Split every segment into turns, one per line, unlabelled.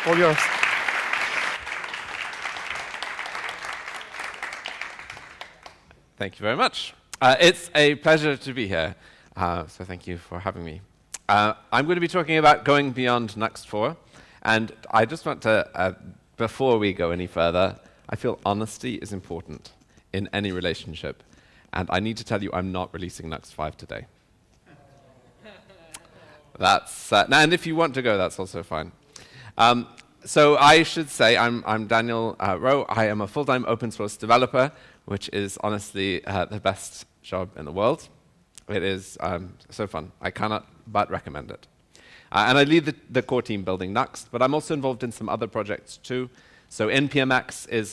All yours.
Thank you very much. It's a pleasure to be here, so thank you for having me. I'm going to be talking about going beyond Nuxt 4, and I just want to, before we go any further, I feel honesty is important in any relationship, and I need to tell you I'm not releasing Nuxt 5 today. That's and if you want to go, that's also fine. So I should say I'm Daniel Rowe. I am a full-time open source developer, which is honestly the best job in the world. It is so fun. I cannot but recommend it. And I lead the core team building Nuxt, but I'm also involved in some other projects too. So NPMX is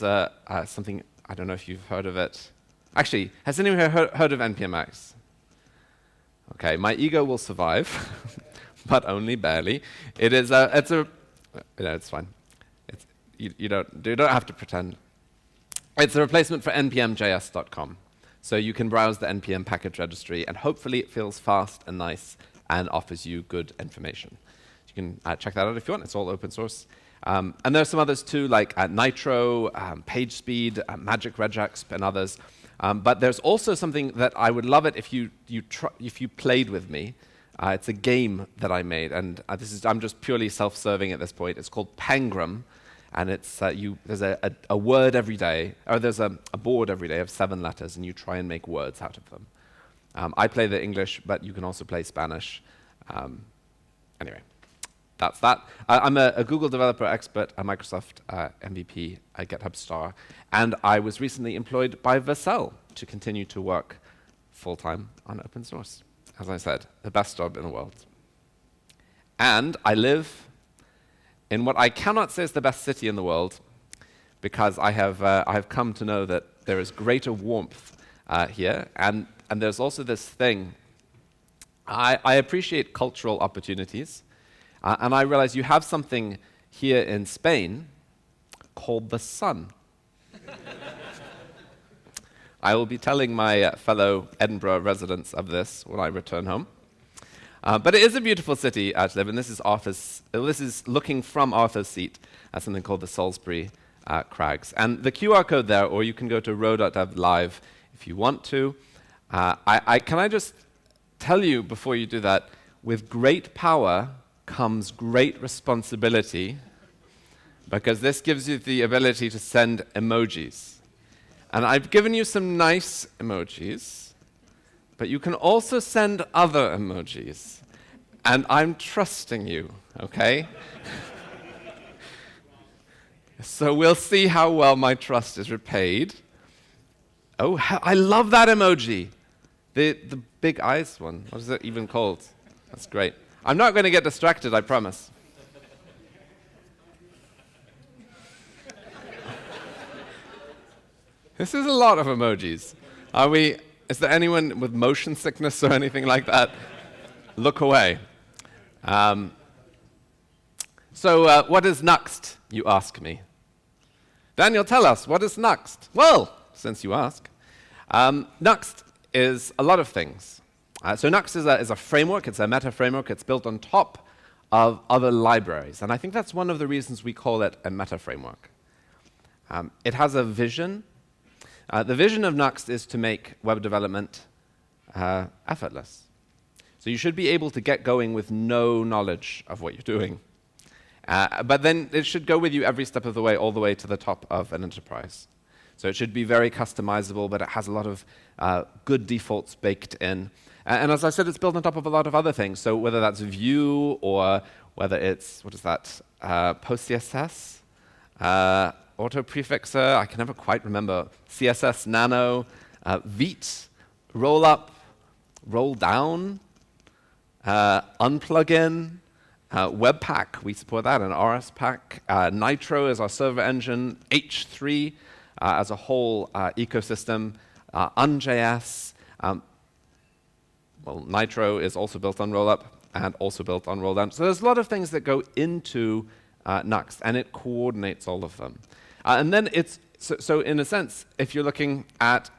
something, I don't know if you've heard of it. Actually, has anyone heard of NPMX? Okay, my ego will survive, but only barely. It's fine. You don't have to pretend. It's a replacement for npmjs.com. So you can browse the npm package registry, and hopefully it feels fast and nice and offers you good information. You can check that out if you want. It's all open source. And there are some others too, like Nitro, PageSpeed, Magic Regex, and others. But there's also something that I would love it if you played with me. It's a game that I made, and I'm just purely self-serving at this point. It's called Pangram, and it's there's a word every day, or there's a board every day of 7 letters, and you try and make words out of them. I play the English, but you can also play Spanish. Anyway, that's that. I'm a Google developer expert, a Microsoft MVP, a GitHub star, and I was recently employed by Vercel to continue to work full-time on open source. As I said, the best job in the world. And I live in what I cannot say is the best city in the world, because I have come to know that there is greater warmth here, and there's also this thing. I appreciate cultural opportunities, and I realize you have something here in Spain called the sun. I will be telling my fellow Edinburgh residents of this when I return home. But it is a beautiful city to live in. This is looking from Arthur's Seat at something called the Salisbury Crags. And the QR code there, or you can go to row.dev live if you want to. Can I just tell you before you do that, with great power comes great responsibility, because this gives you the ability to send emojis. And I've given you some nice emojis, but you can also send other emojis. And I'm trusting you, okay? So we'll see how well my trust is repaid. Oh, I love that emoji. The big eyes one. What is it even called? That's great. I'm not going to get distracted, I promise. This is a lot of emojis. Is there anyone with motion sickness or anything like that? Look away. So what is Nuxt, you ask me? Daniel, tell us, what is Nuxt? Well, since you ask. Nuxt is a lot of things. So Nuxt is a framework, it's a meta framework, it's built on top of other libraries. And I think that's one of the reasons we call it a meta framework. It has a vision. The vision of Nuxt is to make web development effortless. So you should be able to get going with no knowledge of what you're doing. But then it should go with you every step of the way, all the way to the top of an enterprise. So it should be very customizable, but it has a lot of good defaults baked in. And as I said, it's built on top of a lot of other things. So whether that's Vue or whether it's, what is that, PostCSS, auto prefixer, I can never quite remember, CSS Nano, Vite, Rollup, Roll Down, Unplugin, Webpack, we support that, and RSPack. Nitro is our server engine, H3 as a whole ecosystem, UnJS. Well, Nitro is also built on Rollup and also built on Roll Down. So there's a lot of things that go into Nuxt, and it coordinates all of them. And then it's, so in a sense, if you're looking at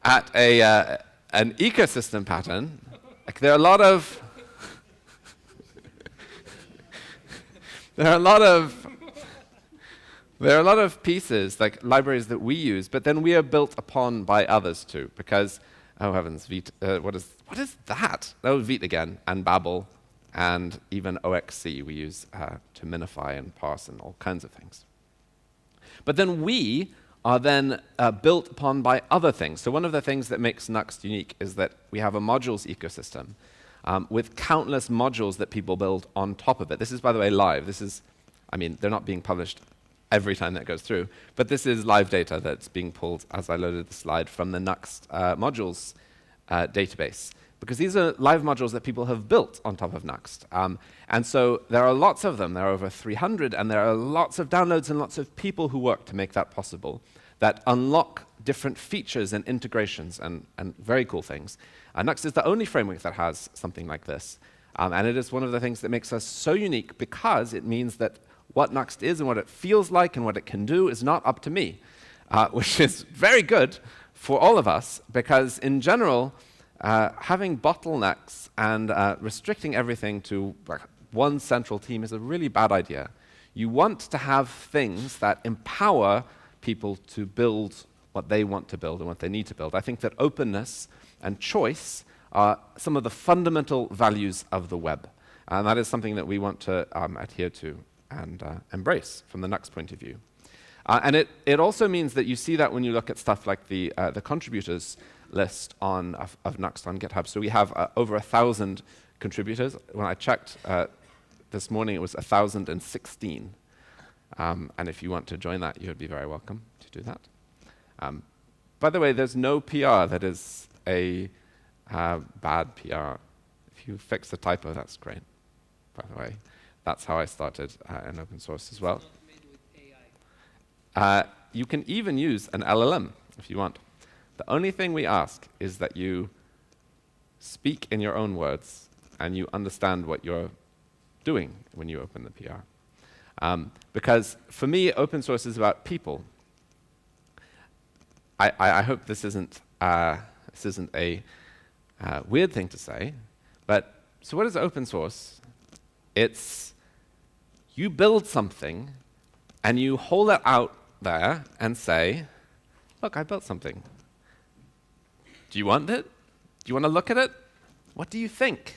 at an ecosystem pattern, like there are a lot of there are a lot of there are a lot of pieces, like libraries that we use, but then we are built upon by others too, because, oh heavens, what is that? Oh, Vite again, and Babel, and even OXC we use to minify and parse and all kinds of things. But then we are then built upon by other things. So one of the things that makes Nuxt unique is that we have a modules ecosystem with countless modules that people build on top of it. This is, by the way, live. This is, I mean, they're not being published every time that goes through, but this is live data that's being pulled as I loaded the slide from the Nuxt modules database, because these are live modules that people have built on top of Nuxt. And so there are lots of them. There are over 300, and there are lots of downloads and lots of people who work to make that possible, that unlock different features and integrations and very cool things. Nuxt is the only framework that has something like this. And it is one of the things that makes us so unique, because it means that what Nuxt is and what it feels like and what it can do is not up to me, which is very good for all of us, because in general, having bottlenecks and restricting everything to one central team is a really bad idea. You want to have things that empower people to build what they want to build and what they need to build. I think that openness and choice are some of the fundamental values of the web, and that is something that we want to adhere to and embrace from the Nuxt point of view. And it also means that you see that when you look at stuff like the contributors list of Nuxt on GitHub. So we have over 1,000 contributors. When I checked this morning, it was 1,016. And if you want to join that, you would be very welcome to do that. By the way, there's no PR that is a bad PR. If you fix the typo, that's great, by the way. That's how I started in open source as well.
It's not made with AI.
You can even use an LLM if you want. The only thing we ask is that you speak in your own words and you understand what you're doing when you open the PR. Because for me, open source is about people. I hope this isn't a weird thing to say, but so what is open source? It's you build something and you hold it out there and say, look, I built something. Do you want it? Do you want to look at it? What do you think?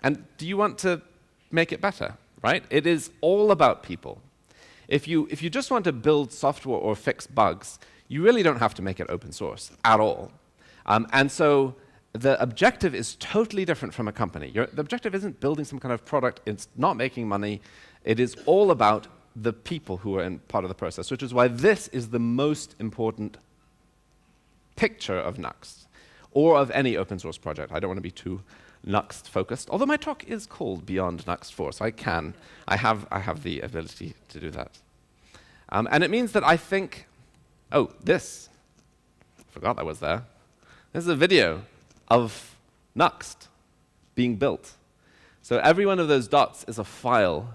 And do you want to make it better, right? It is all about people. If you just want to build software or fix bugs, you really don't have to make it open source at all. And so the objective is totally different from a company. The objective isn't building some kind of product. It's not making money. It is all about the people who are in part of the process, which is why this is the most important picture of Nuxt, or of any open source project. I don't want to be too Nuxt focused, although my talk is called Beyond Nuxt 4, so I have the ability to do that. And it means that I think, oh, this, I forgot that was there. This is a video of Nuxt being built. So every one of those dots is a file,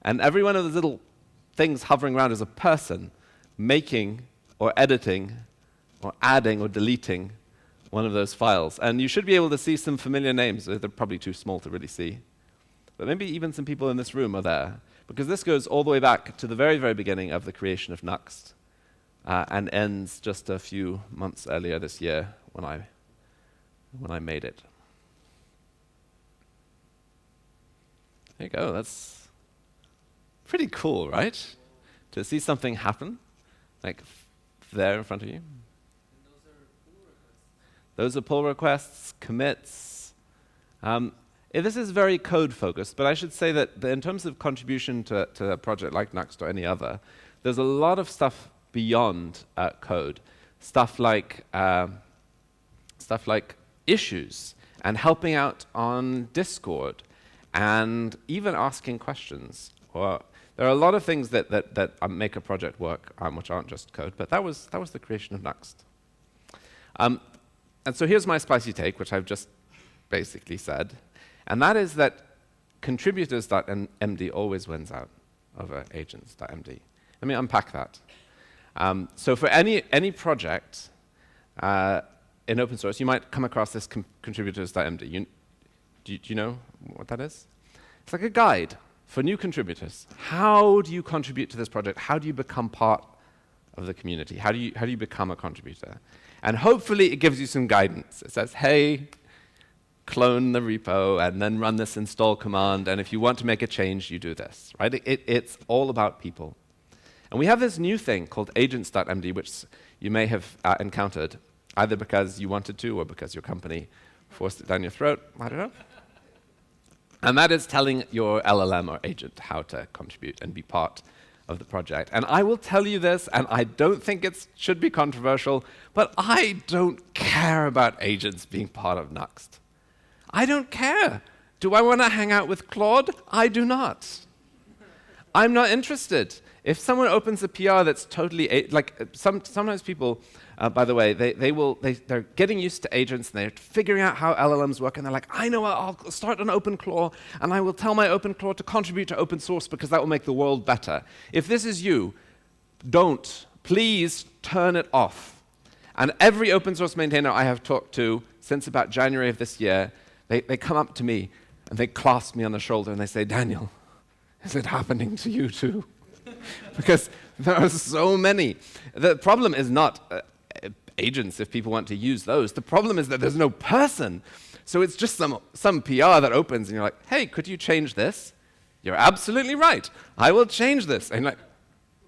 and every one of those little things hovering around is a person making or editing or adding or deleting one of those files. And you should be able to see some familiar names. They're probably too small to really see. But maybe even some people in this room are there, because this goes all the way back to the very, very beginning of the creation of Nuxt and ends just a few months earlier this year when I made it. There you go. That's pretty cool, right? To see something happen, like there in front of you. Those are pull requests, commits. This is very code-focused, but I should say that in terms of contribution to a project like Nuxt or any other, there's a lot of stuff beyond code. Stuff like issues and helping out on Discord and even asking questions. Or there are a lot of things that make a project work, which aren't just code, but that was the creation of Nuxt. And so here's my spicy take, which I've just basically said, and that is that contributors.md always wins out over agents.md. Let me unpack that. So for any project in open source, you might come across this contributors.md. Do you know what that is? It's like a guide for new contributors, how do you contribute to this project? How do you become part of the community? How do you become a contributor? And hopefully it gives you some guidance. It says, hey, clone the repo and then run this install command, and if you want to make a change, you do this, right? It's all about people. And we have this new thing called agents.md, which you may have encountered, either because you wanted to or because your company forced it down your throat, I don't know. And that is telling your LLM or agent how to contribute and be part of the project. And I will tell you this, and I don't think it should be controversial, but I don't care about agents being part of Nuxt. I don't care. Do I want to hang out with Claude? I do not. I'm not interested. If someone opens a PR that's totally, sometimes people, by the way, they're getting used to agents, and they're figuring out how LLMs work, and they're like, I know, I'll start an OpenClaw, and I will tell my OpenClaw to contribute to open source because that will make the world better. If this is you, don't. Please turn it off. And every open source maintainer I have talked to since about January of this year, they come up to me, and they clasp me on the shoulder, and they say, Daniel, is it happening to you too? Because there are so many. The problem is not agents, if people want to use those. The problem is that there's no person. So it's just some PR that opens, and you're like, hey, could you change this? You're absolutely right. I will change this. And you're like,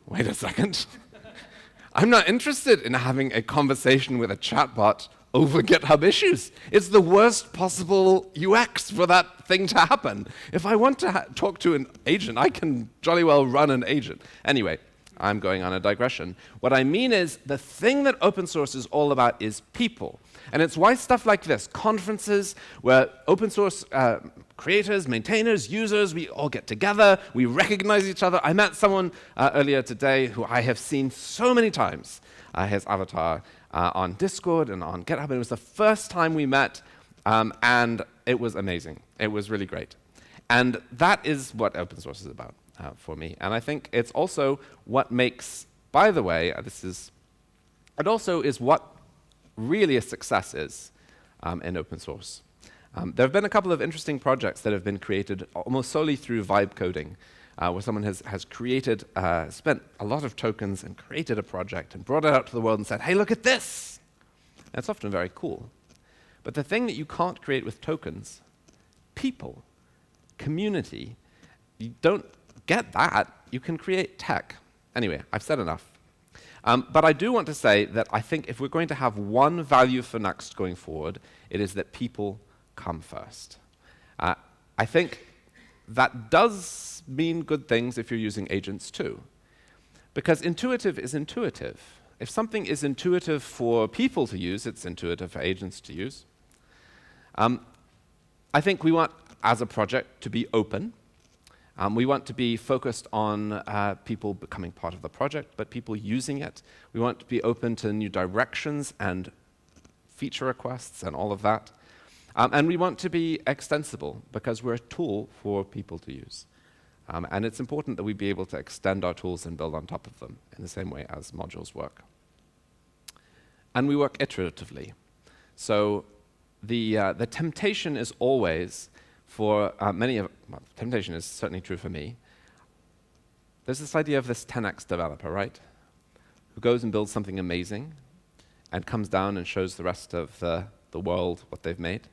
wait a second. I'm not interested in having a conversation with a chatbot over GitHub issues. It's the worst possible UX for that thing to happen. If I want to talk to an agent, I can jolly well run an agent. Anyway, I'm going on a digression. What I mean is the thing that open source is all about is people. And it's why stuff like this, conferences where open source creators, maintainers, users, we all get together, we recognize each other. I met someone earlier today who I have seen so many times, his avatar, on Discord and on GitHub. And it was the first time we met, and it was amazing. It was really great. And that is what open source is about for me. And I think it's also what makes, by the way, it also is what really a success is in open source. There have been a couple of interesting projects that have been created almost solely through vibe coding, where someone has created, spent a lot of tokens and created a project and brought it out to the world and said, hey, look at this. And it's often very cool. But the thing that you can't create with tokens, people, community, you don't get that. You can create tech. Anyway, I've said enough. But I do want to say that I think if we're going to have one value for Nuxt going forward, it is that people come first. I think that does mean good things if you're using agents too. Because intuitive is intuitive. If something is intuitive for people to use, it's intuitive for agents to use. I think we want, as a project, to be open. We want to be focused on people becoming part of the project, but people using it. We want to be open to new directions and feature requests and all of that. And we want to be extensible, because we're a tool for people to use. And it's important that we be able to extend our tools and build on top of them in the same way as modules work. And we work iteratively. So the temptation is always for temptation is certainly true for me. There's this idea of this 10x developer, right? Who goes and builds something amazing and comes down and shows the rest of the world what they've made.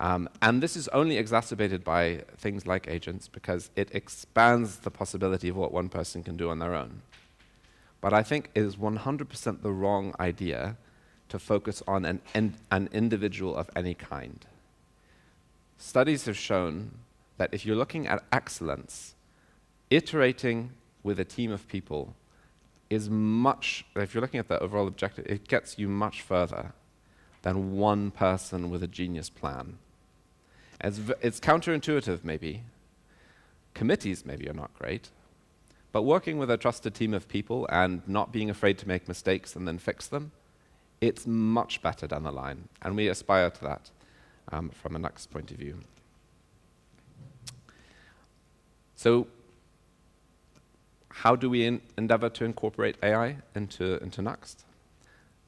And this is only exacerbated by things like agents, because it expands the possibility of what one person can do on their own. But I think it is 100% the wrong idea to focus on an individual of any kind. Studies have shown that if you're looking at excellence, iterating with a team of people is if you're looking at the overall objective, it gets you much further than one person with a genius plan. It's counterintuitive, maybe. Committees maybe are not great. But working with a trusted team of people and not being afraid to make mistakes and then fix them, it's much better down the line. And we aspire to that from a Nuxt point of view. So how do we endeavor to incorporate AI into Nuxt?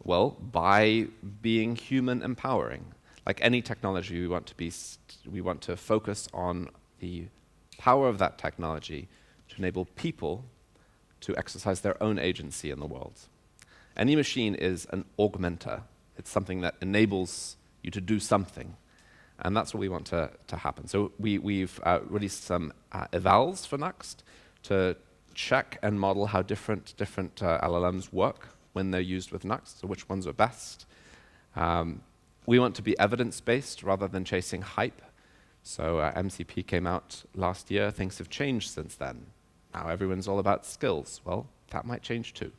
Well, by being human empowering. Like any technology, we want to focus on the power of that technology to enable people to exercise their own agency in the world. Any machine is an augmenter. It's something that enables you to do something. And that's what we want to happen. So we've released some evals for Nuxt to check and model how different LLMs work when they're used with Nuxt, so which ones are best. We want to be evidence-based rather than chasing hype. So MCP came out last year. Things have changed since then. Now everyone's all about skills. Well, that might change too.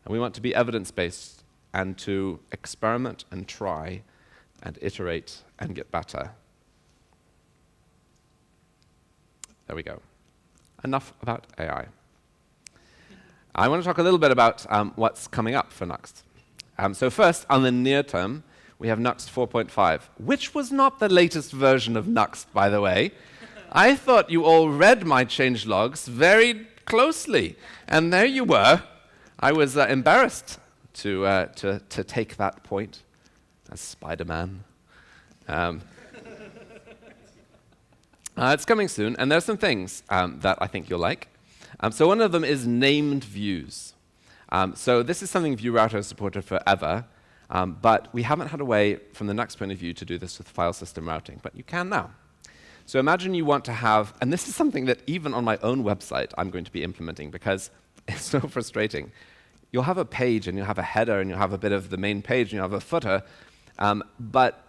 And we want to be evidence-based and to experiment and try and iterate and get better. There we go. Enough about AI. I want to talk a little bit about what's coming up for Nuxt. So first, on the near term, we have Nuxt 4.5, which was not the latest version of Nuxt, by the way. I thought you all read my change logs very closely, and there you were. I was embarrassed to take that point as Spider-Man. It's coming soon, and there's some things that I think you'll like. So one of them is named views. So this is something Vue Router has supported forever, but we haven't had a way, from the Nuxt point of view, to do this with file system routing, but you can now. So imagine you want to have, and this is something that even on my own website I'm going to be implementing because it's so frustrating. You'll have a page, and you'll have a header, and you'll have a bit of the main page, and you'll have a footer, but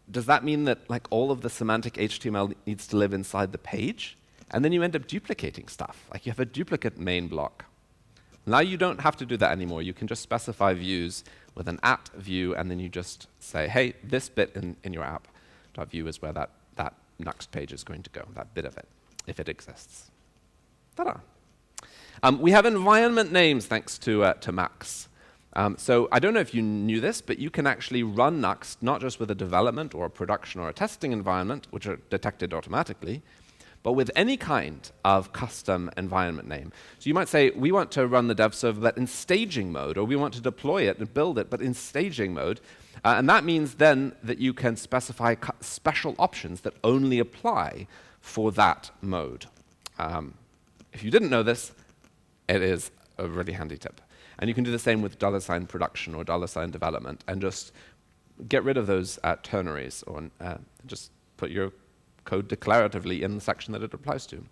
does that mean that like all of the semantic HTML needs to live inside the page? And then you end up duplicating stuff. Like you have a duplicate main block. Now you don't have to do that anymore. You can just specify views with an @view, and then you just say, hey, this bit in your app.view is where that Nuxt page is going to go, that bit of it, if it exists. Ta-da. We have environment names thanks to Max. So I don't know if you knew this, but you can actually run Nuxt not just with a development or a production or a testing environment, which are detected automatically, but with any kind of custom environment name. So you might say, we want to run the dev server, but in staging mode, or we want to deploy it and build it, but in staging mode. And that means then that you can specify special options that only apply for that mode. If you didn't know this, it is a really handy tip. And you can do the same with $production or $development and just get rid of those ternaries or just put your code declaratively in the section that it applies to.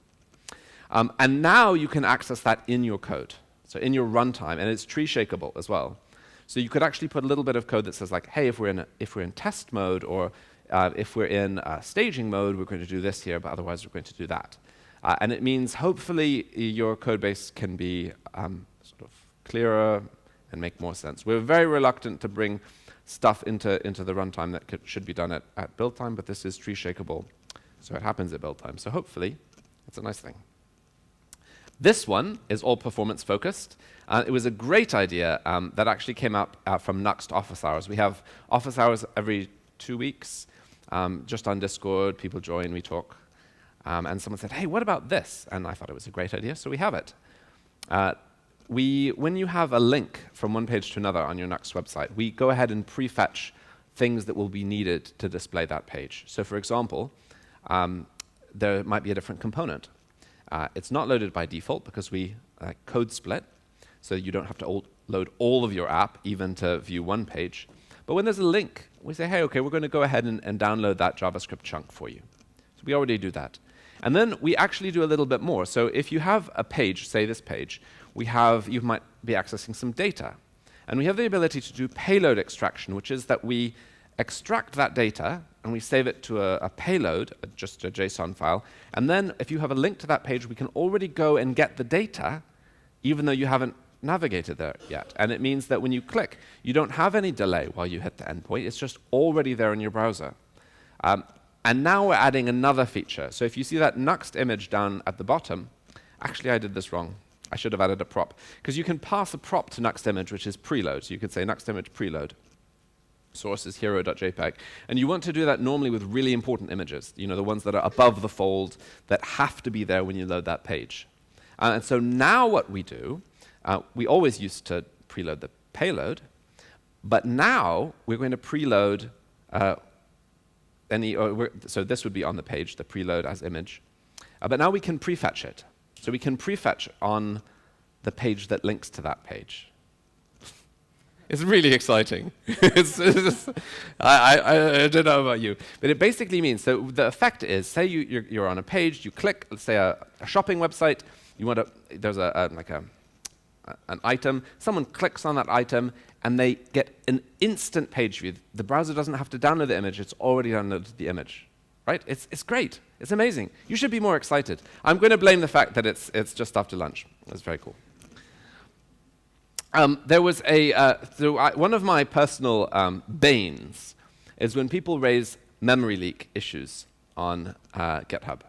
And now you can access that in your code, so in your runtime, and it's tree shakeable as well. So you could actually put a little bit of code that says like, hey, if we're in test mode or if we're in staging mode, we're going to do this here, but otherwise we're going to do that. And it means hopefully your code base can be sort of clearer and make more sense. We're very reluctant to bring stuff into the runtime that should be done at build time, but this is tree shakeable, so it happens at build time. So hopefully, it's a nice thing. This one is all performance focused. It was a great idea that actually came up from Nuxt office hours. We have office hours every 2 weeks, just on Discord. People join, we talk. And someone said, hey, what about this? And I thought it was a great idea, so we have it. When you have a link from one page to another on your Nuxt website, we go ahead and prefetch things that will be needed to display that page. So for example, there might be a different component. It's not loaded by default because we code split, so you don't have to load all of your app, even to view one page. But when there's a link, we say, hey, OK, we're going to go ahead and download that JavaScript chunk for you. So we already do that. And then we actually do a little bit more. So if you have a page, say this page, you might be accessing some data. And we have the ability to do payload extraction, which is that we extract that data and we save it to a payload, just a JSON file. And then if you have a link to that page, we can already go and get the data, even though you haven't navigated there yet. And it means that when you click, you don't have any delay while you hit the endpoint. It's just already there in your browser. And now we're adding another feature. So if you see that Nuxt image down at the bottom, actually I did this wrong. I should have added a prop. Because you can pass a prop to Nuxt image, which is preload. So you could say Nuxt image preload. Source is hero.jpg. And you want to do that normally with really important images, the ones that are above the fold, that have to be there when you load that page. And so now what we do, we always used to preload the payload, but now we're going to preload so this would be on the page, the preload as image. But now we can prefetch it. So we can prefetch on the page that links to that page. It's really exciting. I don't know about you, but it basically means, so the effect is, say you're on a page, you click, let's say a shopping website, you want to, there's an item, someone clicks on that item, and they get an instant page view. The browser doesn't have to download the image, it's already downloaded the image. Right? It's great. It's amazing. You should be more excited. I'm going to blame the fact that it's just after lunch. That's very cool. There was one of my personal banes is when people raise memory leak issues on GitHub.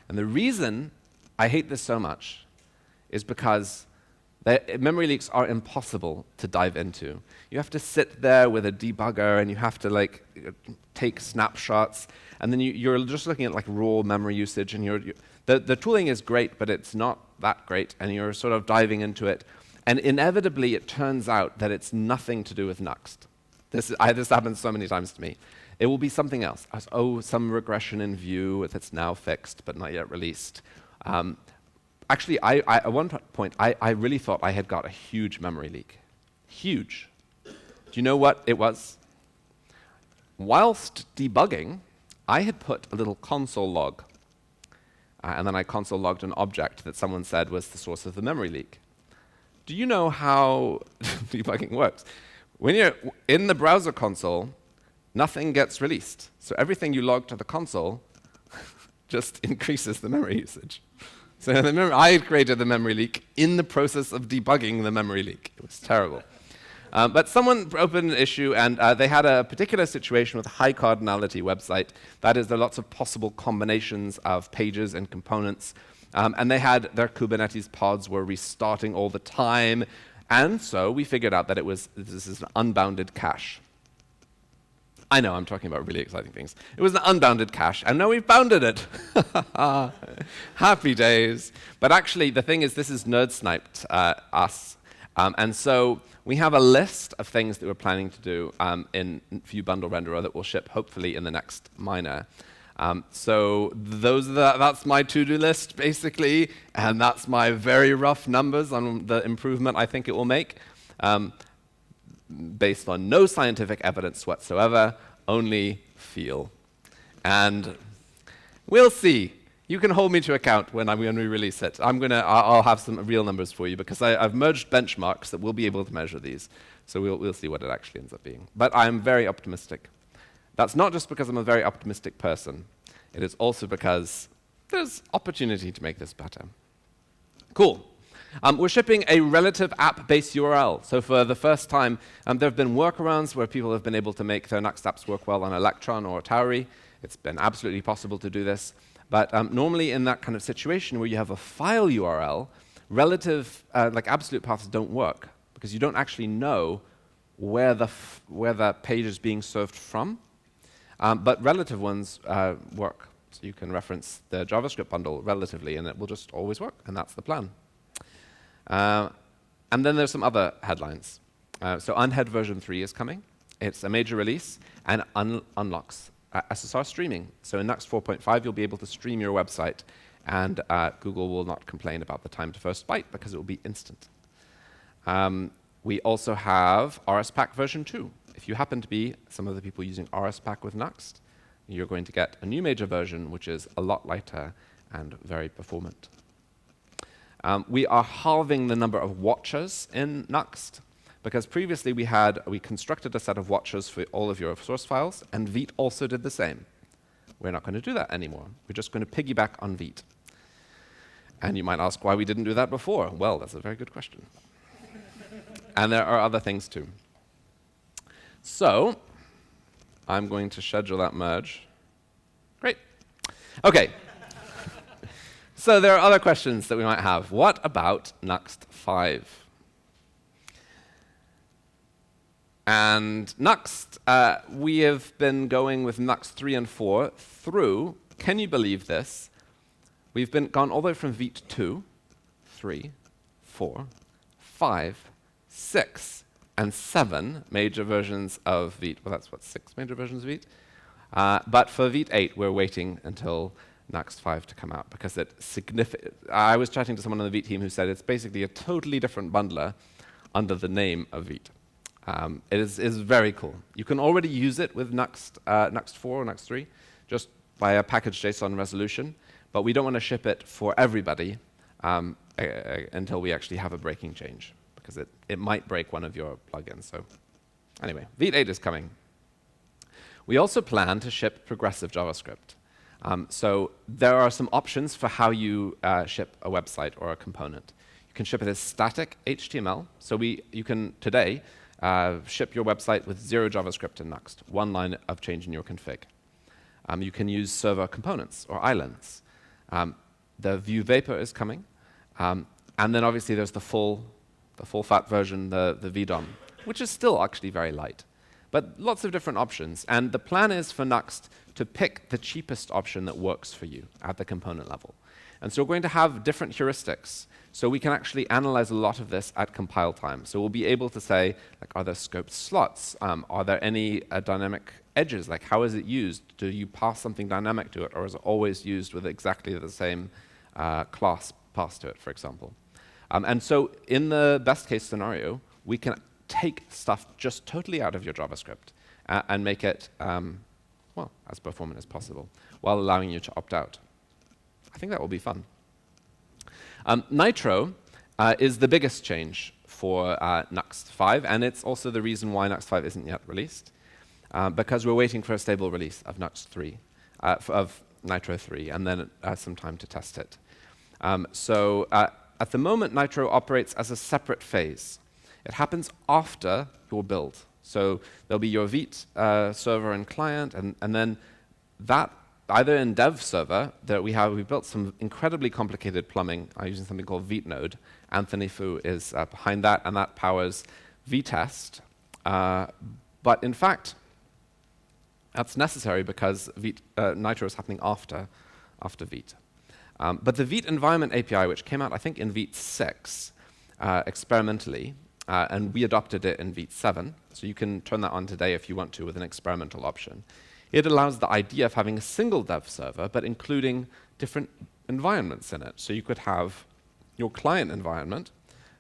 And the reason I hate this so much is because memory leaks are impossible to dive into. You have to sit there with a debugger and you have to take snapshots, and then you're just looking at raw memory usage, and the tooling is great, but it's not that great, and you're sort of diving into it. And inevitably, it turns out that it's nothing to do with Nuxt. This happens so many times to me. It will be something else. Some regression in Vue that's now fixed but not yet released. Actually, at one point, I really thought I had got a huge memory leak. Huge. Do you know what it was? Whilst debugging, I had put a little console log. And then I console logged an object that someone said was the source of the memory leak. Do you know how debugging works? When you're in the browser console, nothing gets released. So everything you log to the console just increases the memory usage. So I had created the memory leak in the process of debugging the memory leak. It was terrible. But someone opened an issue, and they had a particular situation with a high cardinality website. That is, there are lots of possible combinations of pages and components. And they had their Kubernetes pods were restarting all the time. And so we figured out that this is an unbounded cache. I know, I'm talking about really exciting things. It was an unbounded cache, and now we've bounded it. Happy days. But actually, the thing is, this is nerd sniped us. And so we have a list of things that we're planning to do in Vue Bundle Renderer that will ship hopefully in the next minor. So that's my to-do list, basically, and that's my very rough numbers on the improvement I think it will make, based on no scientific evidence whatsoever, only feel. And we'll see. You can hold me to account when we release it. I'll have some real numbers for you, because I've merged benchmarks that we'll be able to measure these. So we'll see what it actually ends up being. But I'm very optimistic. That's not just because I'm a very optimistic person. It is also because there's opportunity to make this better. Cool. We're shipping a relative app-based URL. So for the first time, there have been workarounds where people have been able to make their Nuxt apps work well on Electron or Tauri. It's been absolutely possible to do this. But normally in that kind of situation where you have a file URL, relative, absolute paths don't work, because you don't actually know where the page is being served from. But relative ones work. So you can reference the JavaScript bundle relatively, and it will just always work, and that's the plan. And then there's some other headlines. So Unhead version 3 is coming. It's a major release, and unlocks SSR streaming. So in Nuxt 4.5, you'll be able to stream your website, and Google will not complain about the time to first byte, because it will be instant. We also have RSPack version 2. If you happen to be some of the people using RSPack with Nuxt, you're going to get a new major version, which is a lot lighter and very performant. We are halving the number of watchers in Nuxt, because previously we constructed a set of watchers for all of your source files, and Vite also did the same. We're not going to do that anymore. We're just going to piggyback on Vite. And you might ask why we didn't do that before. Well, that's a very good question. And there are other things too. So I'm going to schedule that merge. Great. OK. So there are other questions that we might have. What about Nuxt 5? And Nuxt, we have been going with Nuxt 3 and 4 through, can you believe this? We've gone all the way from Vite 2, 3, 4, 5, 6, and 7 major versions of Vite. Well, that's what, 6 major versions of Vite? But for Vite 8, we're waiting until Nuxt 5 to come out because I was chatting to someone on the Vite team who said it's basically a totally different bundler under the name of Vite. It is very cool. You can already use it with Nuxt 4 or Nuxt 3 just by a package JSON resolution, but we don't want to ship it for everybody until we actually have a breaking change, because it might break one of your plugins. So anyway, Vite 8 is coming. We also plan to ship progressive JavaScript. So there are some options for how you ship a website or a component. You can ship it as static HTML. So you can today ship your website with 0 JavaScript in Nuxt, 1 line of change in your config. You can use server components or islands. The Vue Vapor is coming. And then obviously there's the full fat version, the VDOM, which is still actually very light. But lots of different options. And the plan is for Nuxt to pick the cheapest option that works for you at the component level. And so we're going to have different heuristics. So we can actually analyze a lot of this at compile time. So we'll be able to say, like, are there scoped slots? Are there any dynamic edges? Like, how is it used? Do you pass something dynamic to it? Or is it always used with exactly the same class passed to it, for example? And so in the best case scenario, we can take stuff just totally out of your JavaScript and make it, well, as performant as possible, while allowing you to opt out. I think that will be fun. Nitro is the biggest change for Nuxt 5, and it's also the reason why Nuxt 5 isn't yet released, because we're waiting for a stable release of Nuxt 3, of Nitro 3, and then some time to test it. So at the moment, Nitro operates as a separate phase. It happens after your build. So there'll be your Vite server and client, and then that, either in dev server, that we built some incredibly complicated plumbing using something called Vite Node. Anthony Fu is behind that, and that powers vtest. But in fact, that's necessary because Nitro is happening after Vite. But the Vite environment API, which came out, I think, in Vite 6 experimentally, and we adopted it in Vite 7, so you can turn that on today if you want to with an experimental option. It allows the idea of having a single dev server, but including different environments in it. So you could have your client environment,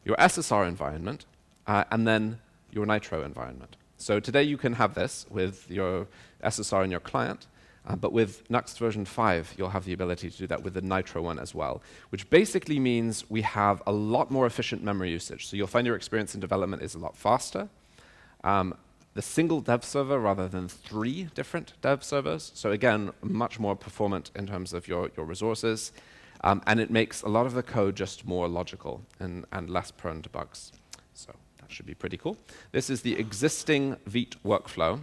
your SSR environment, and then your Nitro environment. So today you can have this with your SSR and your client, but with Nuxt version 5, you'll have the ability to do that with the Nitro one as well, which basically means we have a lot more efficient memory usage. So you'll find your experience in development is a lot faster. The single dev server rather than 3 different dev servers. So again, much more performant in terms of your resources. And it makes a lot of the code just more logical and less prone to bugs. So that should be pretty cool. This is the existing Vite workflow.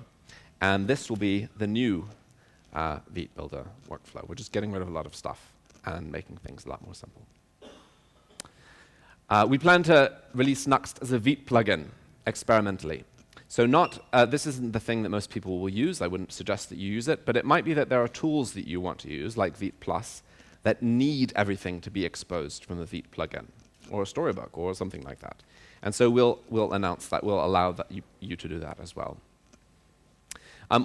And this will be the new Vite Builder workflow. We're just getting rid of a lot of stuff and making things a lot more simple. We plan to release Nuxt as a Vite plugin experimentally. So this isn't the thing that most people will use. I wouldn't suggest that you use it, but it might be that there are tools that you want to use, like Vite Plus, that need everything to be exposed from the Vite plugin, or a storybook, or something like that. And so we'll announce that. We'll allow you to do that as well.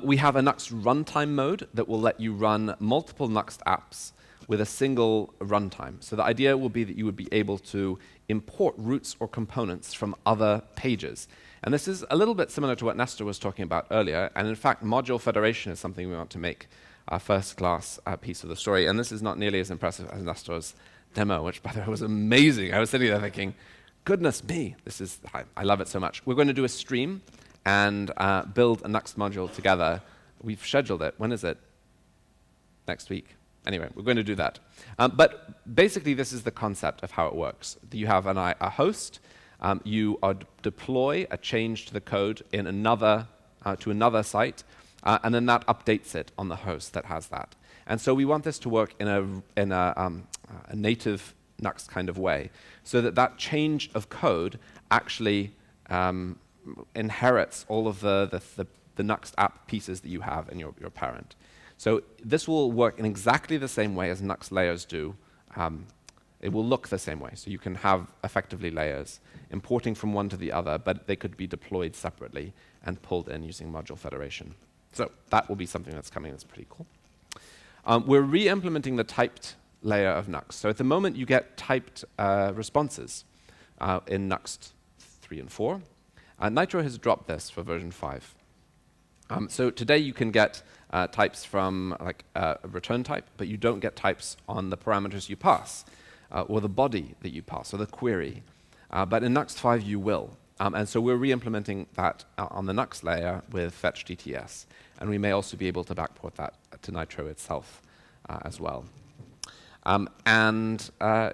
We have a Nuxt runtime mode that will let you run multiple Nuxt apps with a single runtime. So the idea will be that you would be able to import roots or components from other pages. And this is a little bit similar to what Nestor was talking about earlier. And in fact, module federation is something we want to make our first-class piece of the story. And this is not nearly as impressive as Nestor's demo, which, by the way, was amazing. I was sitting there thinking, goodness me, I love it so much. We're going to do a stream and build a Nuxt module together. We've scheduled it. When is it? Next week. Anyway, we're going to do that. But basically, this is the concept of how it works. You have a host. You deploy a change to the code in to another site, and then that updates it on the host that has that. And so we want this to work in a native Nuxt kind of way, so that change of code actually inherits all of the Nuxt app pieces that you have in your parent. So this will work in exactly the same way as Nuxt layers do. It will look the same way. So you can have effectively layers importing from one to the other, but they could be deployed separately and pulled in using module federation. So that will be something that's coming that's pretty cool. we're re-implementing the typed layer of Nuxt. So at the moment, you get typed responses in Nuxt 3 and 4. Nitro has dropped this for version 5. So today you can get types from like a return type, but you don't get types on the parameters you pass, or the body that you pass, or the query. But in Nuxt 5 you will. And so we're re-implementing that on the Nuxt layer with fetch DTS. And we may also be able to backport that to Nitro itself as well.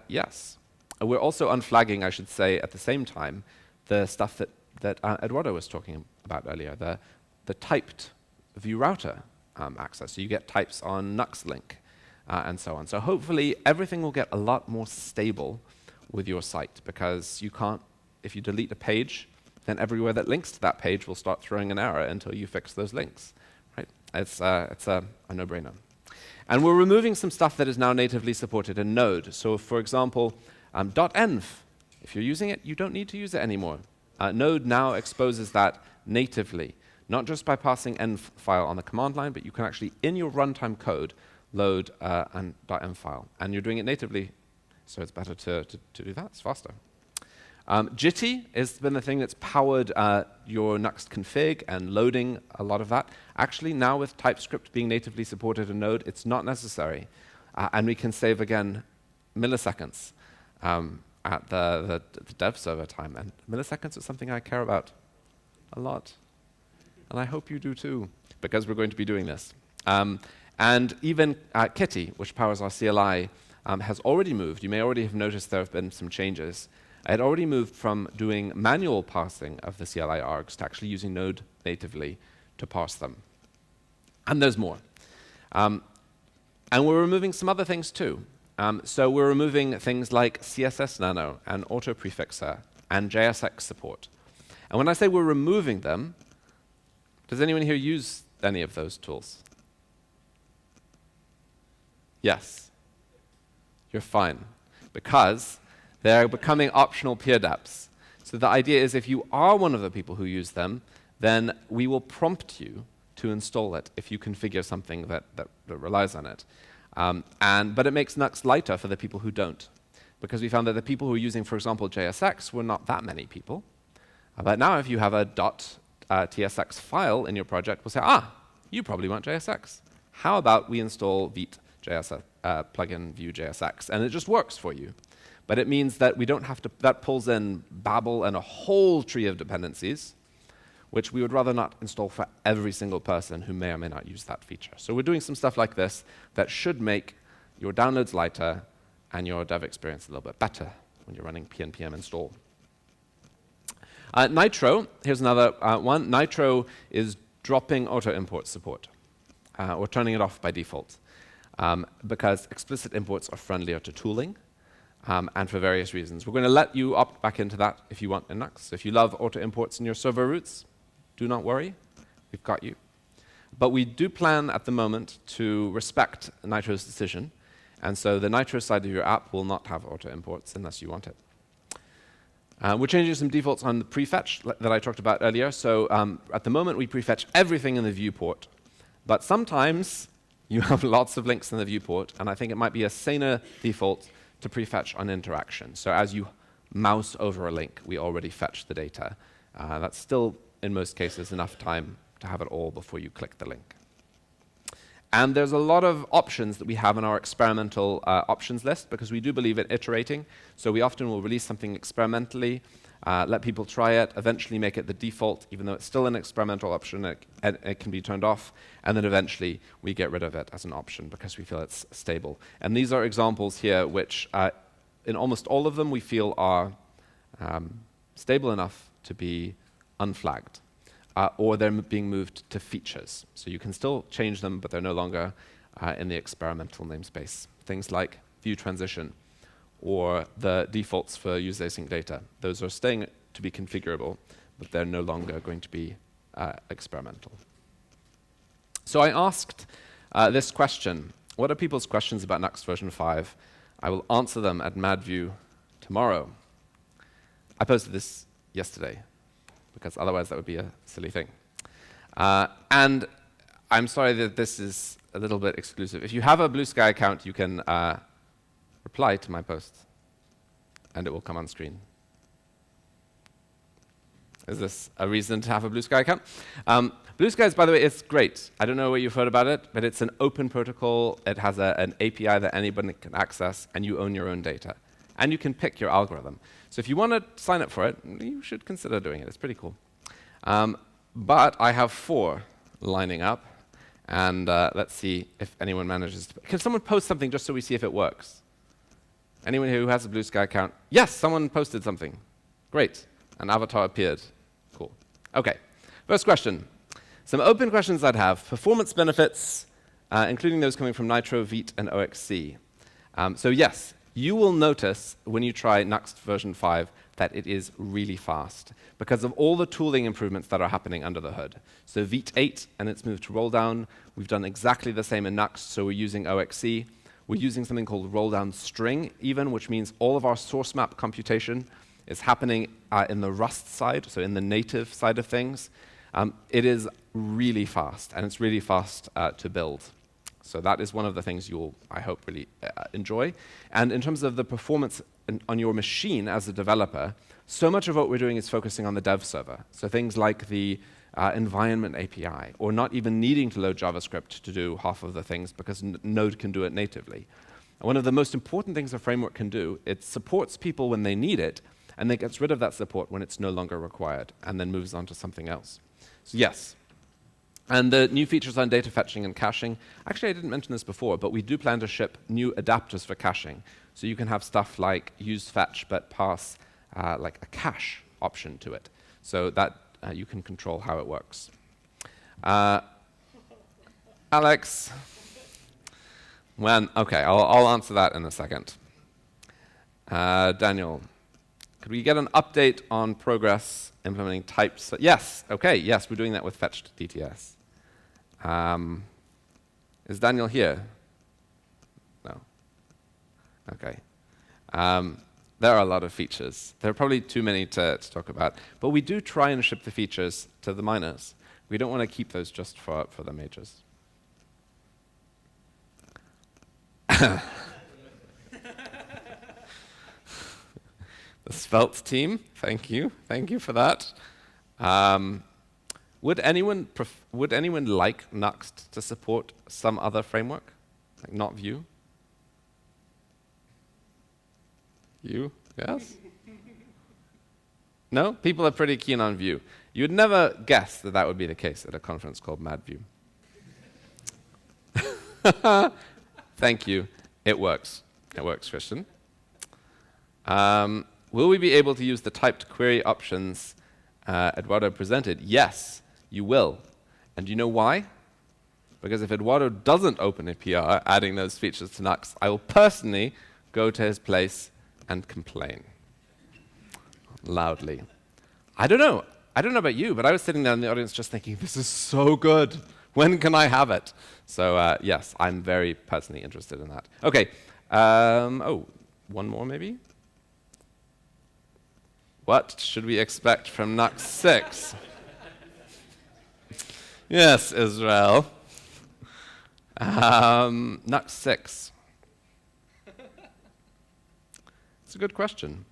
Yes, we're also unflagging, I should say, at the same time, the stuff that Eduardo was talking about earlier, the typed view router access. So you get types on Nuxt link and so on. So hopefully everything will get a lot more stable with your site, because you can't, if you delete a page, then everywhere that links to that page will start throwing an error until you fix those links. Right? It's a no-brainer. And we're removing some stuff that is now natively supported in Node. So for example, .env, if you're using it, you don't need to use it anymore. Node now exposes that natively, not just by passing env file on the command line, but you can actually, in your runtime code, load an .env file. And you're doing it natively, so it's better to do that. It's faster. Jitty has been the thing that's powered your Nuxt config and loading a lot of that. Actually, now with TypeScript being natively supported in Node, it's not necessary. And we can save, again, milliseconds at the dev server time. And milliseconds is something I care about a lot. And I hope you do too, because we're going to be doing this. And even Kitty, which powers our CLI, has already moved. You may already have noticed there have been some changes. I had already moved from doing manual parsing of the CLI args to actually using Node natively to parse them. And there's more. And we're removing some other things too. So we're removing things like CSS Nano and Auto Prefixer and JSX support. And when I say we're removing them, does anyone here use any of those tools? Yes. You're fine. Because they're becoming optional peer deps. So the idea is if you are one of the people who use them, then we will prompt you to install it if you configure something that relies on it. But it makes Nuxt lighter for the people who don't. Because we found that the people who are using, for example, JSX were not that many people. But now if you have a .tsx file in your project, we'll say, you probably want JSX. How about we install Vite JSX, plugin Vue JSX, and it just works for you. But it means that we don't have to, that pulls in Babel and a whole tree of dependencies, which we would rather not install for every single person who may or may not use that feature. So we're doing some stuff like this that should make your downloads lighter and your dev experience a little bit better when you're running pnpm install. Nitro, here's another one. Nitro is dropping auto import support, or turning it off by default, because explicit imports are friendlier to tooling, and for various reasons. We're going to let you opt back into that if you want in Nuxt. So if you love auto imports in your server routes, do not worry, we've got you. But we do plan at the moment to respect Nitro's decision, and so the Nitro side of your app will not have auto imports unless you want it. We're changing some defaults on the prefetch that I talked about earlier. So at the moment, we prefetch everything in the viewport. But sometimes you have lots of links in the viewport, and I think it might be a saner default to prefetch on interaction. So as you mouse over a link, we already fetch the data. That's still, in most cases, enough time to have it all before you click the link. And there's a lot of options that we have in our experimental options list, because we do believe in iterating. So we often will release something experimentally, let people try it, eventually make it the default, even though it's still an experimental option, it can be turned off, and then eventually we get rid of it as an option because we feel it's stable. And these are examples here which, in almost all of them, we feel are stable enough to be unflagged. Or they're being moved to features. So you can still change them, but they're no longer in the experimental namespace. Things like view transition or the defaults for user async data. Those are staying to be configurable, but they're no longer going to be experimental. So I asked this question. What are people's questions about Nuxt version 5? I will answer them at MadVue tomorrow. I posted this yesterday, because otherwise that would be a silly thing. And I'm sorry that this is a little bit exclusive. If you have a Blue Sky account, you can reply to my post, and it will come on screen. Is this a reason to have a Blue Sky account? Blue Skies, by the way, it's great. I don't know what you've heard about it, but it's an open protocol. It has an API that anybody can access, and you own your own data. And you can pick your algorithm. So if you want to sign up for it, you should consider doing it. It's pretty cool. But I have 4 lining up, and let's see if anyone manages to. Can someone post something just so we see if it works? Anyone who has a Blue Sky account? Yes, someone posted something. Great. An avatar appeared. Cool. OK. First question. Some open questions I'd have. Performance benefits, including those coming from Nitro, Vite, and OXC. So yes, you will notice when you try Nuxt version 5 that it is really fast because of all the tooling improvements that are happening under the hood. So Vite 8 and its move to roll down, we've done exactly the same in Nuxt, so we're using OXC. We're using something called roll down string even, which means all of our source map computation is happening in the Rust side, so in the native side of things. It is really fast, and it's really fast to build. So that is one of the things you'll, I hope, really enjoy. And in terms of the performance on your machine as a developer, so much of what we're doing is focusing on the dev server. So things like the environment API, or not even needing to load JavaScript to do half of the things because Node can do it natively. And one of the most important things a framework can do, it supports people when they need it, and then gets rid of that support when it's no longer required, and then moves on to something else. So yes. And the new features on data fetching and caching, actually I didn't mention this before, but we do plan to ship new adapters for caching. So you can have stuff like use fetch, but pass like a cache option to it. So that you can control how it works. Alex, when? OK, I'll answer that in a second. Daniel, could we get an update on progress implementing types? Yes, OK, yes, we're doing that with fetched DTS. Is Daniel here? No. OK. There are a lot of features. There are probably too many to talk about. But we do try and ship the features to the minors. We don't want to keep those just for the majors. The Svelte team, thank you. Thank you for that. Would anyone like Nuxt to support some other framework, like not Vue? You? Yes? No? People are pretty keen on Vue. You would never guess that that would be the case at a conference called MadVue. Thank you. It works. It works, Christian. Will we be able to use the typed query options Eduardo presented? Yes, you will. And do you know why? Because if Eduardo doesn't open a PR adding those features to Nuxt, I will personally go to his place and complain loudly. I don't know about you, but I was sitting there in the audience just thinking, this is so good. When can I have it? So yes, I'm very personally interested in that. OK. One more maybe? What should we expect from Nuxt 6? Yes, Israel. Nuxt 6. It's a good question.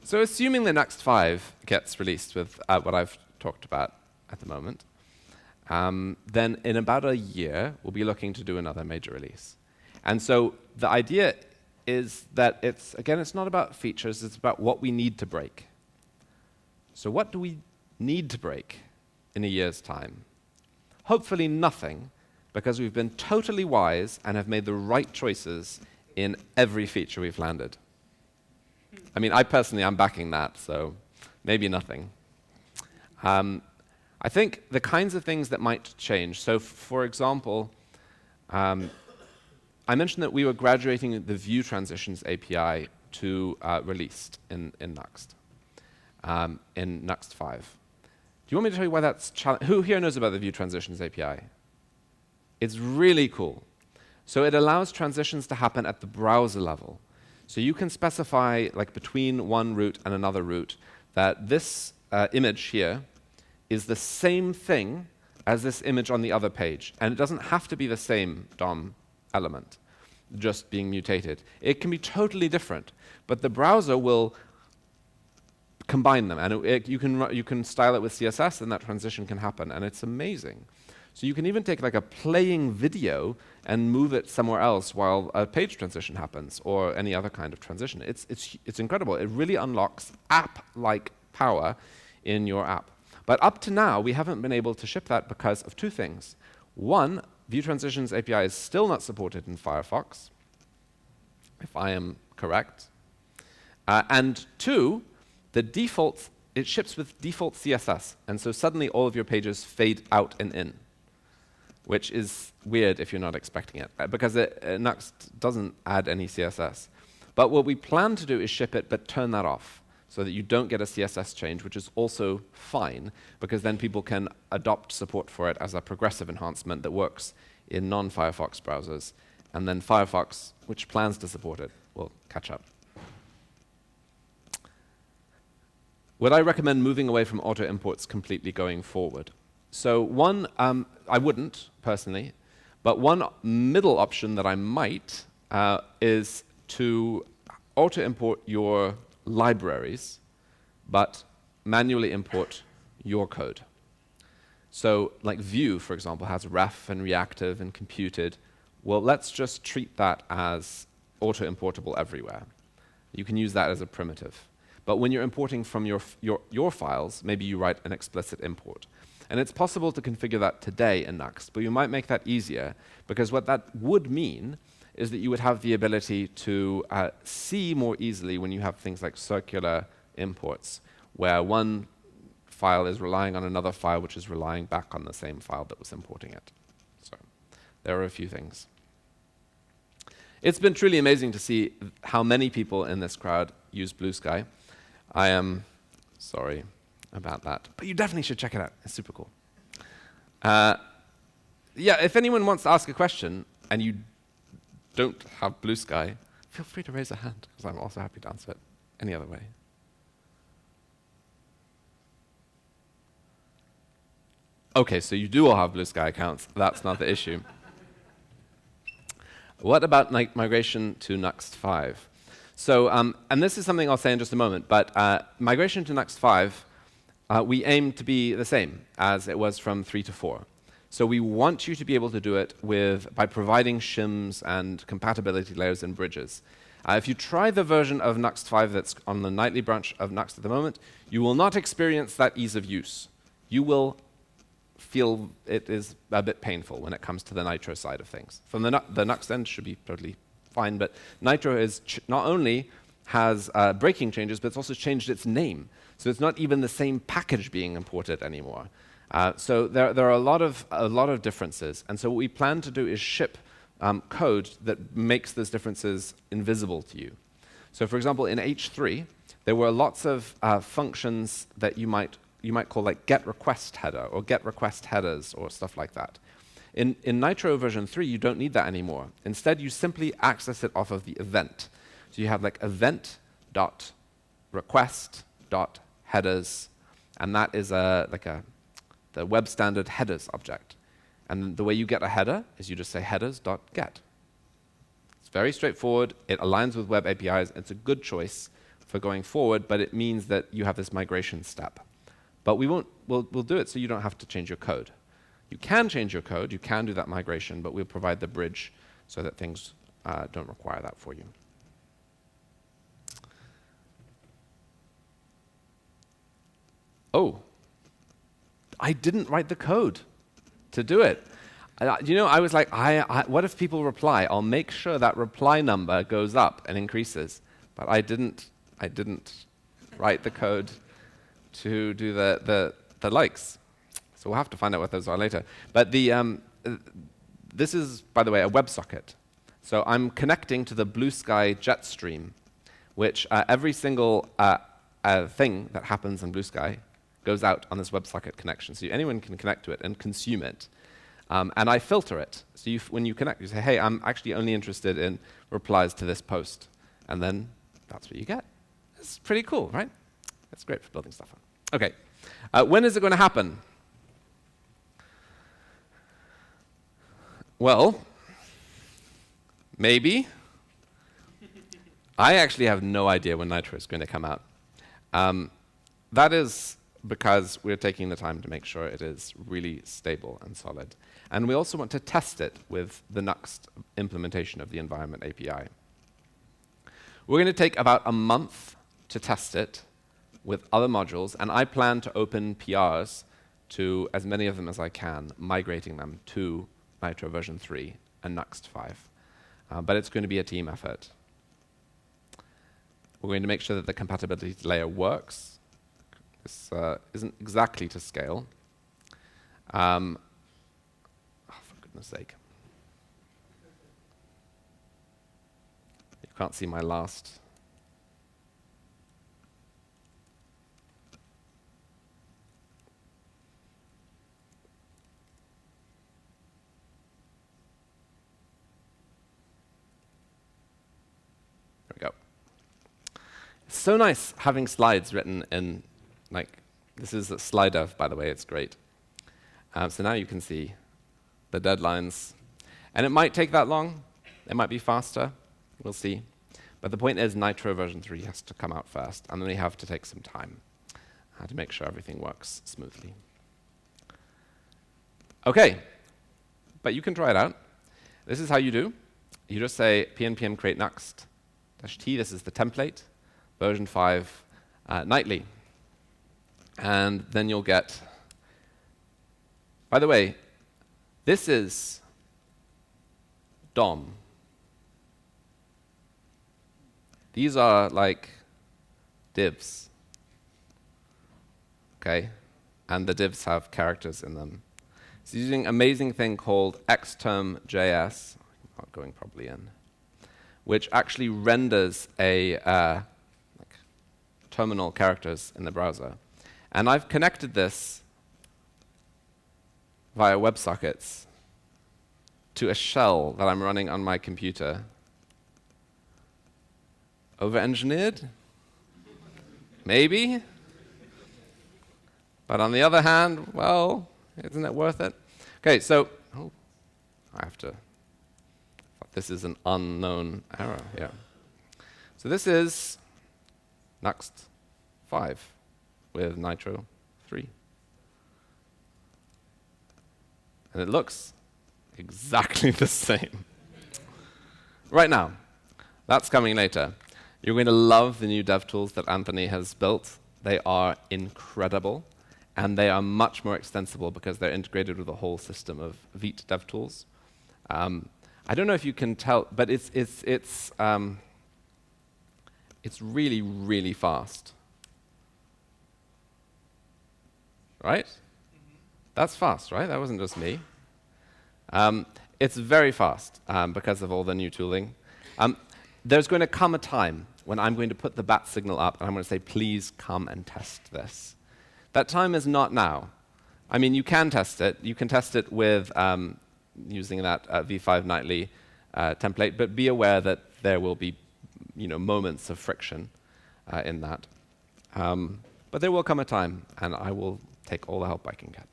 So assuming the Nuxt 5 gets released with what I've talked about at the moment, then in about a year, we'll be looking to do another major release. And so the idea is that it's not about features, it's about what we need to break. So what do we need to break in a year's time? Hopefully nothing, because we've been totally wise and have made the right choices in every feature we've landed. I mean, I personally, I'm backing that, so maybe nothing. I think the kinds of things that might change, so for example, I mentioned that we were graduating the Vue Transitions API to released in Nuxt, in Nuxt 5. Do you want me to tell you why that's challenging? Who here knows about the Vue Transitions API? It's really cool. So it allows transitions to happen at the browser level. So you can specify, like between one route and another route, that this image here is the same thing as this image on the other page. And it doesn't have to be the same DOM element, just being mutated. It can be totally different, but the browser will combine them, and you can style it with CSS, and that transition can happen, and it's amazing. So you can even take like a playing video and move it somewhere else while a page transition happens, or any other kind of transition. It's incredible. It really unlocks app-like power in your app. But up to now, we haven't been able to ship that because of two things. One, Vue Transitions API is still not supported in Firefox, if I am correct. And two, it ships with default CSS, and so suddenly all of your pages fade out and in, which is weird if you're not expecting it, because Nuxt doesn't add any CSS. But what we plan to do is ship it, but turn that off, so that you don't get a CSS change, which is also fine, because then people can adopt support for it as a progressive enhancement that works in non-Firefox browsers, and then Firefox, which plans to support it, will catch up. Would I recommend moving away from auto imports completely going forward? So one, I wouldn't, personally, but one middle option that I might is to auto import your libraries, but manually import your code. So like Vue, for example, has ref and reactive and computed. Well, let's just treat that as auto importable everywhere. You can use that as a primitive. But when you're importing from your files, maybe you write an explicit import. And it's possible to configure that today in Nuxt, but you might make that easier, because what that would mean is that you would have the ability to see more easily when you have things like circular imports, where one file is relying on another file which is relying back on the same file that was importing it. So there are a few things. It's been truly amazing to see how many people in this crowd use Blue Sky. I am sorry about that, but you definitely should check it out. It's super cool. Yeah, if anyone wants to ask a question and you don't have Blue Sky, feel free to raise a hand, because I'm also happy to answer it any other way. Okay, so you do all have Blue Sky accounts. That's not the issue. What about migration to Nuxt 5? So, and this is something I'll say in just a moment, but migration to Nuxt 5, we aim to be the same as it was from 3 to 4. So we want you to be able to do it by providing shims and compatibility layers and bridges. If you try the version of Nuxt 5 that's on the nightly branch of Nuxt at the moment, you will not experience that ease of use. You will feel it is a bit painful when it comes to the Nitro side of things. From the Nuxt end should be totally fine, but Nitro is not only has breaking changes, but it's also changed its name. So it's not even the same package being imported anymore. So there are a lot of differences, and so what we plan to do is ship code that makes those differences invisible to you. So for example, in H3, there were lots of functions that you might call like get request header or get request headers or stuff like that. In Nitro version 3, you don't need that anymore. Instead, you simply access it off of the event. So you have like event.request.headers, and that is the web standard headers object. And the way you get a header is you just say headers.get. It's very straightforward. It aligns with web APIs. It's a good choice for going forward, but it means that you have this migration step. But we'll do it so you don't have to change your code. You can change your code, you can do that migration, but we'll provide the bridge so that things don't require that for you. Oh, I didn't write the code to do it. You know, I was like, what if people reply? I'll make sure that reply number goes up and increases. But I didn't write the code to do the likes. So we'll have to find out what those are later. But this is, by the way, a WebSocket. So I'm connecting to the Blue Sky jet stream, which every single thing that happens in Blue Sky goes out on this WebSocket connection. So anyone can connect to it and consume it. And I filter it. So when you connect, you say, hey, I'm actually only interested in replies to this post. And then that's what you get. It's pretty cool, right? That's great for building stuff on. OK. When is it going to happen? Well, maybe. I actually have no idea when Nitro is going to come out. That is because we're taking the time to make sure it is really stable and solid. And we also want to test it with the Nuxt implementation of the environment API. We're going to take about a month to test it with other modules, and I plan to open PRs to as many of them as I can, migrating them to Nitro version 3 and Nuxt 5. But it's going to be a team effort. We're going to make sure that the compatibility layer works. This isn't exactly to scale. Oh, for goodness sake. You can't see my last. There we go. It's so nice having slides written in, like, this is a slider, by the way, it's great. So now you can see the deadlines. And it might take that long. It might be faster. We'll see. But the point is Nitro version 3 has to come out first, and then we have to take some time to make sure everything works smoothly. OK. But you can try it out. This is how you do. You just say pnpm create nuxt -t. This is the template, version 5 nightly. And then you'll get, by the way, this is DOM. These are like divs, okay? And the divs have characters in them. It's using an amazing thing called xterm.js, not going properly in, which actually renders a like terminal characters in the browser. And I've connected this via WebSockets to a shell that I'm running on my computer. Over-engineered? Maybe. But on the other hand, well, isn't it worth it? OK, so I have to. This is an unknown error. Yeah. So this is Nuxt 5 with Nitro 3. And it looks exactly the same. Right now, that's coming later. You're going to love the new dev tools that Anthony has built. They are incredible, and they are much more extensible because they're integrated with a whole system of Vite dev tools. I don't know if you can tell, but it's really, really fast. Right? That's fast, right? That wasn't just me. It's very fast because of all the new tooling. There's going to come a time when I'm going to put the bat signal up and I'm going to say, please come and test this. That time is not now. I mean, you can test it. You can test it with using that v5 nightly template, but be aware that there will be moments of friction in that. But there will come a time, and I will take all the help I can get.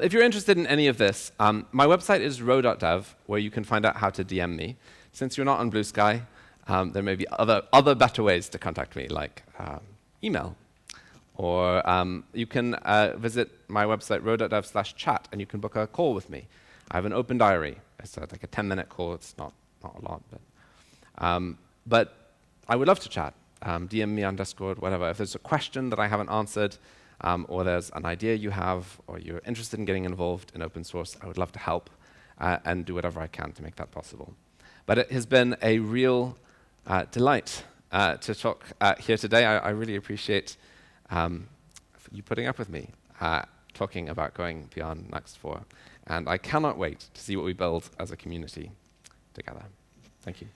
If you're interested in any of this, my website is ro.dev, where you can find out how to DM me. Since you're not on Blue Sky, there may be other better ways to contact me, like email. Or you can visit my website, ro.dev/chat, and you can book a call with me. I have an open diary. It's like a 10-minute call. It's not a lot, but I would love to chat. DM me on Discord, whatever. If there's a question that I haven't answered, or there's an idea you have, or you're interested in getting involved in open source, I would love to help and do whatever I can to make that possible. But it has been a real delight to talk here today. I really appreciate you putting up with me talking about going beyond Nuxt 4. And I cannot wait to see what we build as a community together. Thank you.